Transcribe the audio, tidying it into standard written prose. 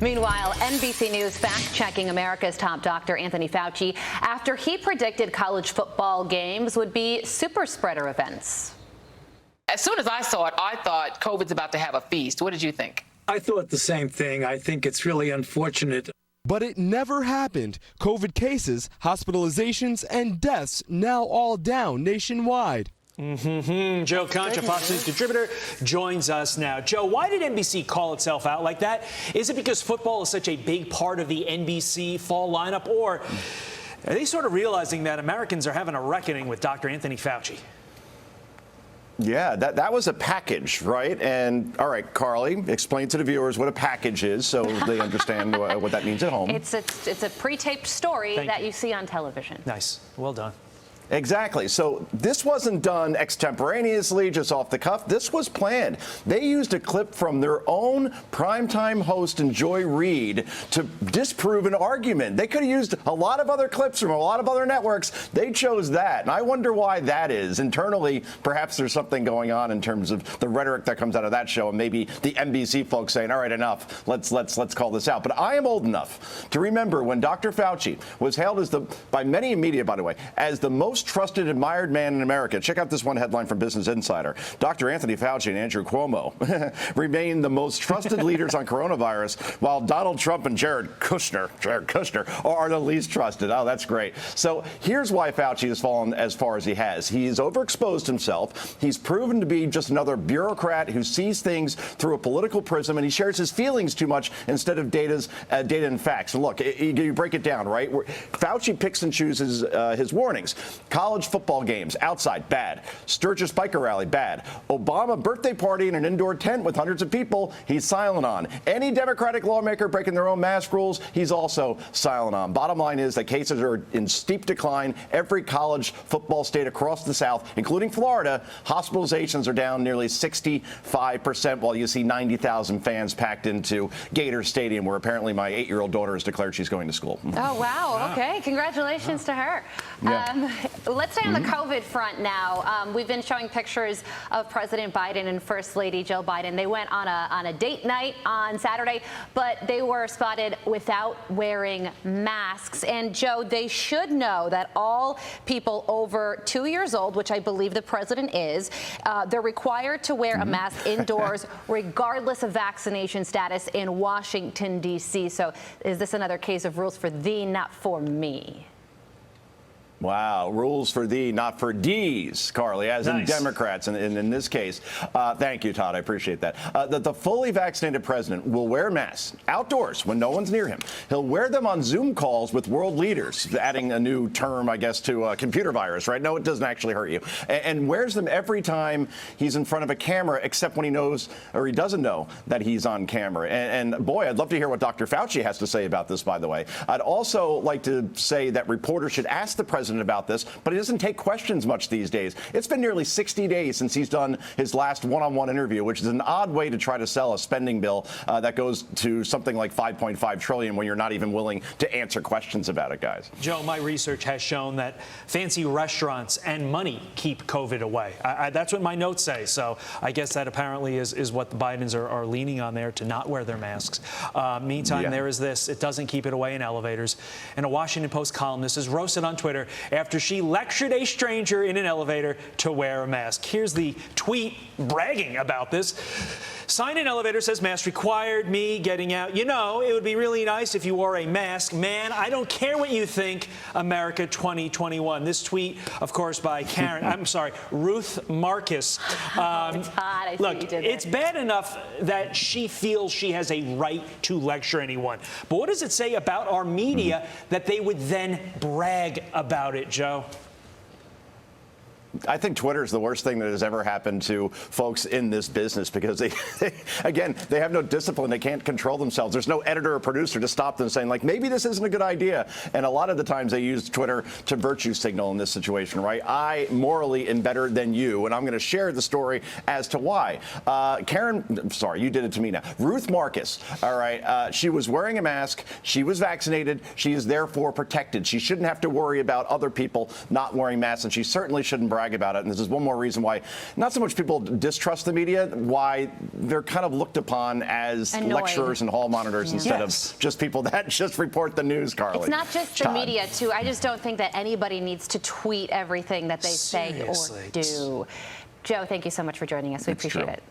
Meanwhile, NBC News fact-checking America's top doctor Anthony Fauci after he predicted college football games would be super spreader events. As soon as I saw it, I thought COVID's about to have a feast. What did you think? I thought the same thing. I think it's really unfortunate. But it never happened. COVID cases, hospitalizations, and deaths now all down nationwide. Joe Concha, Fox News contributor, joins us now. Joe, why did NBC call itself out like that? Is it because football is such a big part of the NBC fall lineup, or are they sort of realizing that Americans are having a reckoning with Dr. Anthony Fauci? Yeah, that was a package, right? And all right, Carly, explain to the viewers what a package is so they understand what that means at home. It's a pre-taped story that you see on television. Nice. Well done. Exactly. So this wasn't done extemporaneously, just off the cuff. This was planned. They used a clip from their own primetime host, Joy Reid, to disprove an argument. They could have used a lot of other clips from a lot of other networks. They chose that. And I wonder why that is. Internally, perhaps there's something going on in terms of the rhetoric that comes out of that show, and maybe the NBC folks saying, all right, enough. Let's call this out. But I am old enough to remember when Dr. Fauci was hailed as by many in media, by the way, as the most trusted, admired man in America. Check out this one headline from Business Insider. Dr. Anthony Fauci and Andrew Cuomo remain the most trusted leaders on coronavirus, while Donald Trump and Jared Kushner are the least trusted. Oh, that's great. So here's why Fauci has fallen as far as he has. He's overexposed himself. He's proven to be just another bureaucrat who sees things through a political prism, and he shares his feelings too much instead of data and facts. And look, you break it down, right? Fauci picks and chooses his warnings. College football games, outside, bad. Sturgis biker rally, bad. Obama birthday party in an indoor tent with hundreds of people, he's silent on. Any Democratic lawmaker breaking their own mask rules, he's also silent on. Bottom line is that cases are in steep decline. Every college football state across the South, including Florida, hospitalizations are down nearly 65%, while you see 90,000 fans packed into Gator Stadium, where apparently my 8-year-old daughter has declared she's going to school. Oh, wow. Okay. Congratulations to her. Yeah. Let's stay on the COVID front now. We've been showing pictures of President Biden and First Lady Jill Biden. They went on a date night on Saturday, but they were spotted without wearing masks. And, Joe, they should know that all people over 2 years old, which I believe the president is, they're required to wear a mask indoors regardless of vaccination status in Washington, D.C. So is this another case of rules for thee, not for me? Wow, rules for thee, not for D's, Carly, as in Democrats in this case. Thank you, Todd. I appreciate that. The fully vaccinated president will wear masks outdoors when no one's near him. He'll wear them on Zoom calls with world leaders, adding a new term, I guess, to computer virus, right? No, it doesn't actually hurt you. And wears them every time he's in front of a camera, except when he knows or he doesn't know that he's on camera. And boy, I'd love to hear what Dr. Fauci has to say about this, by the way. I'd also like to say that reporters should ask the president about this, but he doesn't take questions much these days. It's been nearly 60 days since he's done his last one-on-one interview, which is an odd way to try to sell a spending bill that goes to something like $5.5 trillion when you're not even willing to answer questions about it, guys. Joe, my research has shown that fancy restaurants and money keep COVID away. That's what my notes say. So I guess that apparently is what the Bidens are leaning on there, to not wear their masks. Meantime, there is this. It doesn't keep it away in elevators. And a Washington Post columnist is roasted on Twitter after she lectured a stranger in an elevator to wear a mask. Here's the tweet bragging about this. Sign in elevator says mask required, me getting out. You know, it would be really nice if you wore a mask. Man, I don't care what you think, America 2021. This tweet, of course, by Ruth Marcus. Look, it's bad enough that she feels she has a right to lecture anyone. But what does it say about our media that they would then brag about it, Joe? I think Twitter is the worst thing that has ever happened to folks in this business, because they have no discipline. They can't control themselves. There's no editor or producer to stop them saying, like, maybe this isn't a good idea. And a lot of the times they use Twitter to virtue signal in this situation, right? I morally am better than you, and I'm going to share the story as to why. You did it to me now. Ruth Marcus, all right, she was wearing a mask. She was vaccinated. She is therefore protected. She shouldn't have to worry about other people not wearing masks, and she certainly shouldn't brag brag about it. And this is one more reason why not so much people distrust the media, why they're kind of looked upon as Annoyed. lecturers and hall monitors instead of just people that just report the news, Carly. It's not just the media, too. I just don't think that anybody needs to tweet everything that they say or do. Joe, thank you so much for joining us. We appreciate it.